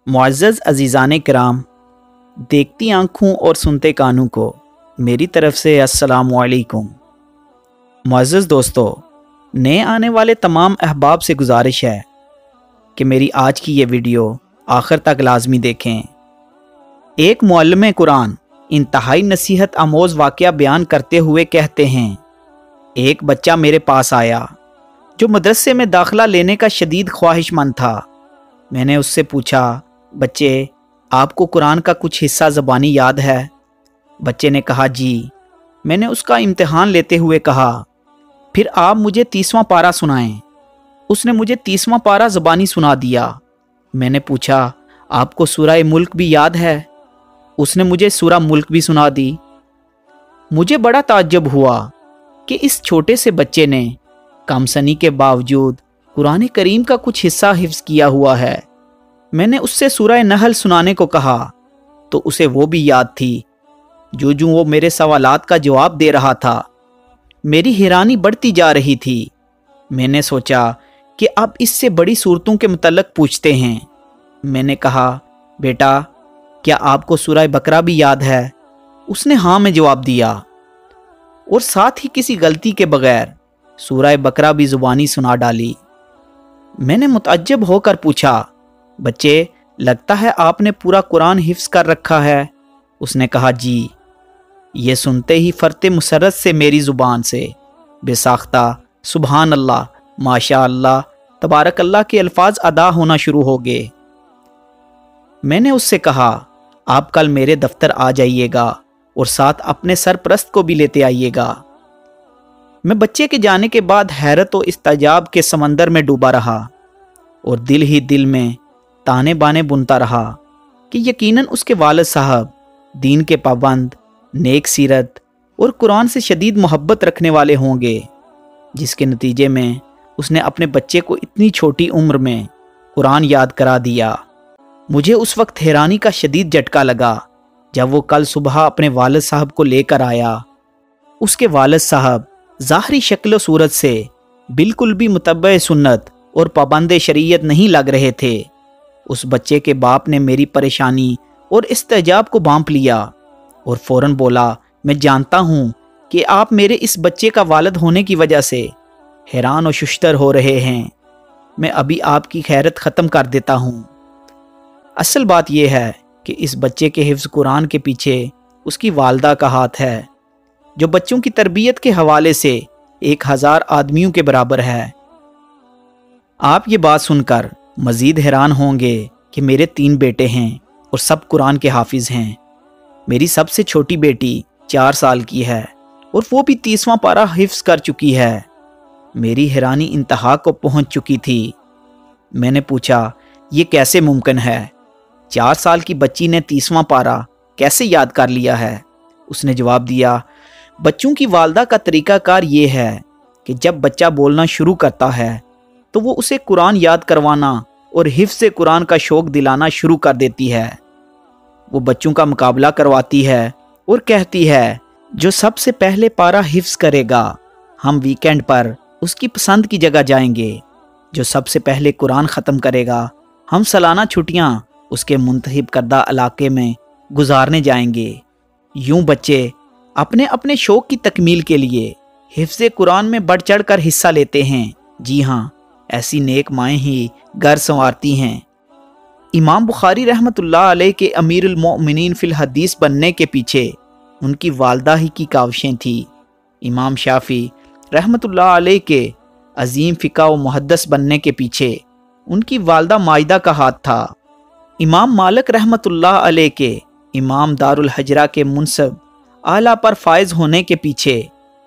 मुअज़्ज़ज़ अज़ीज़ान किराम, देखती आँखों और सुनते कानों को मेरी तरफ से अस्सलामु अलैकुम। मुअज़्ज़ज़ दोस्तों, नए आने वाले तमाम अहबाब से गुजारिश है कि मेरी आज की ये वीडियो आखिर तक लाजमी देखें। एक मुअल्लिम कुरान इंतहाई नसीहत आमोज़ वाक़या बयान करते हुए कहते हैं, एक बच्चा मेरे पास आया जो मदरसे में दाखिला लेने का शदीद ख्वाहिशमंद था। मैंने उससे पूछा, बच्चे, आपको कुरान का कुछ हिस्सा ज़बानी याद है? बच्चे ने कहा, जी। मैंने उसका इम्तिहान लेते हुए कहा, फिर आप मुझे 30वां पारा सुनाएं। उसने मुझे 30वां पारा ज़बानी सुना दिया। मैंने पूछा, आपको सूरह मुल्क भी याद है? उसने मुझे सूरह मुल्क भी सुना दी। मुझे बड़ा ताज्जुब हुआ कि इस छोटे से बच्चे ने कमसनी के बावजूद कुरान करीम का कुछ हिस्सा हिफ्ज़ किया हुआ है। मैंने उससे सूरह नहल सुनाने को कहा तो उसे वो भी याद थी। जो वो मेरे सवालात का जवाब दे रहा था, मेरी हैरानी बढ़ती जा रही थी। मैंने सोचा कि अब इससे बड़ी सूरतों के मुतल्लक पूछते हैं। मैंने कहा, बेटा, क्या आपको सूरह बकरा भी याद है? उसने हाँ में जवाब दिया और साथ ही किसी गलती के बगैर सूरह बकरा भी ज़ुबानी सुना डाली। मैंने मुतअज्जब होकर पूछा, बच्चे, लगता है आपने पूरा कुरान हिफ्ज़ कर रखा है। उसने कहा, जी। ये सुनते ही फ़र्ते मुसर्रत से मेरी ज़ुबान से बेसाख्ता सुबहान अल्लाह, माशा अल्लाह, तबारक अल्लाह के अल्फाज अदा होना शुरू हो गए। मैंने उससे कहा, आप कल मेरे दफ्तर आ जाइएगा और साथ अपने सरपरस्त को भी लेते आइएगा। मैं बच्चे के जाने के बाद हैरत और इस्तेजाब के समंदर में डूबा रहा और दिल ही दिल में ताने बाने बुनता रहा कि यकीनन उसके वालिद साहब दीन के पाबंद, नेक सीरत और कुरान से शदीद मोहब्बत रखने वाले होंगे, जिसके नतीजे में उसने अपने बच्चे को इतनी छोटी उम्र में कुरान याद करा दिया। मुझे उस वक्त हैरानी का शदीद झटका लगा जब वो कल सुबह अपने वालिद साहब को लेकर आया। उसके वालिद साहब ज़ाहरी शक्ल सूरत से बिल्कुल भी मुतब्बे सुन्नत और पाबंद शरीयत नहीं लग रहे थे। उस बच्चे के बाप ने मेरी परेशानी और इस्तेजाब को भांप लिया और फ़ौरन बोला, मैं जानता हूँ कि आप मेरे इस बच्चे का वालिद होने की वजह से हैरान और शुश्तर हो रहे हैं। मैं अभी आपकी खैरत ख़त्म कर देता हूँ। असल बात यह है कि इस बच्चे के हिफ्ज़ कुरान के पीछे उसकी वालदा का हाथ है, जो बच्चों की तरबियत के हवाले से 1000 आदमियों के बराबर है। आप ये बात सुनकर मज़ीद हैरान होंगे कि मेरे 3 बेटे हैं और सब कुरान के हाफिज़ हैं। मेरी सबसे छोटी बेटी 4 साल की है और वो भी 30वां पारा हिफ्ज़ कर चुकी है। मेरी हैरानी इंतहा को पहुंच चुकी थी। मैंने पूछा, ये कैसे मुमकिन है? 4 साल की बच्ची ने 30वां पारा कैसे याद कर लिया है? उसने जवाब दिया, बच्चों की वालदा का तरीक़ाकार ये है कि जब बच्चा बोलना शुरू करता है तो वो उसे कुरान याद करवाना और हिफ्ज़ कुरान का शौक़ दिलाना शुरू कर देती है। वो बच्चों का मुकाबला करवाती है और कहती है, जो सबसे पहले पारा हिफ्ज़ करेगा हम वीकेंड पर उसकी पसंद की जगह जाएंगे। जो सबसे पहले कुरान ख़त्म करेगा हम सालाना छुट्टियाँ उसके मुंतखब करदा इलाके में गुजारने जाएंगे। यूं बच्चे अपने अपने शौक़ की तकमील के लिए हिफ्ज़ कुरान में बढ़ चढ़ कर हिस्सा लेते हैं। जी हाँ, ऐसी नेक माएँ ही घर संवारती हैं। इमाम बुखारी रहमतुल्लाह अलैह के अमीरुल मोमिनीन फिल हदीस बनने के पीछे उनकी वालदा ही की काविशें थी। इमाम शाफी रहमतुल्लाह अलैह के अजीम फ़िक़ा व मुहद्दिस बनने के पीछे उनकी वालदा माइदा का हाथ था। इमाम मालिक रहमतुल्लाह अलैह के इमाम दारुल हजरा के मुनसब आला पर फायज़ होने के पीछे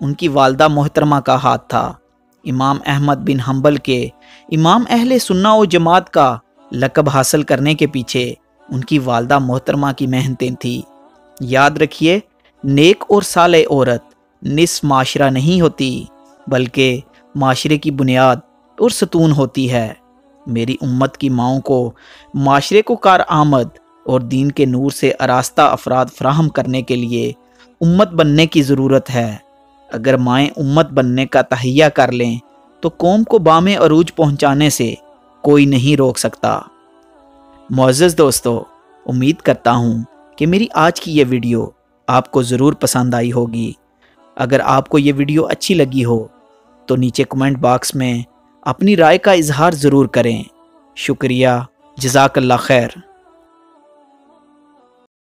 उनकी वालदा मोहतरमा का हाथ था। इमाम अहमद बिन हम्बल के इमाम अहले सुन्ना व जमात का लक़ब हासिल करने के पीछे उनकी वालदा मोहतरमा की मेहनतें थी। याद रखिए, नेक और साले औरत निस्फ़ माशरा नहीं होती, बल्कि माशरे की बुनियाद और सतून होती है। मेरी उम्मत की माओं को माशरे को कारआमद और दीन के नूर से आरास्ता अफराद फराहम करने के लिए उम्मत बनने की ज़रूरत है। अगर माएँ उम्मत बनने का तहैया कर लें तो कौम को बामे अरूज पहुँचाने से कोई नहीं रोक सकता। معزز دوستو، امید کرتا ہوں کہ میری آج کی یہ ویڈیو آپ کو ضرور پسند آئی ہوگی۔ اگر آپ کو یہ ویڈیو اچھی لگی ہو تو نیچے کمنٹ باکس میں اپنی رائے کا اظہار ضرور کریں۔ شکریہ، جزاک اللہ خیر۔